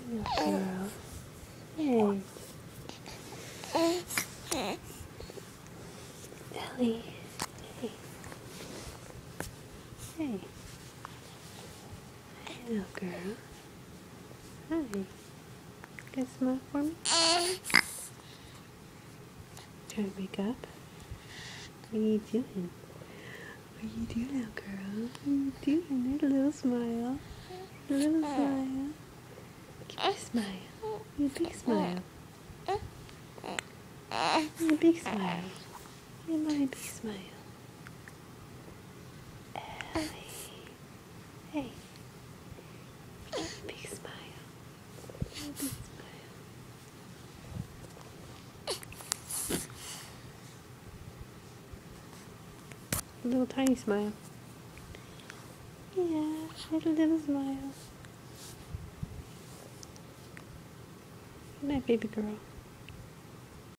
Good girl. Hey. Ellie. Hey. Hey. Hey, little girl. Hi. Got a smile for me? Trying to wake up? What are you doing? What are you doing, little girl? What are you doing? There's a little smile. A little smile. Give me a smile. Give me a big smile. Give me a big smile. Give me a big smile. Ellie. Hey. Give me a big smile. Give me a big smile. A little tiny smile. Yeah, a little smile. Good night, baby girl.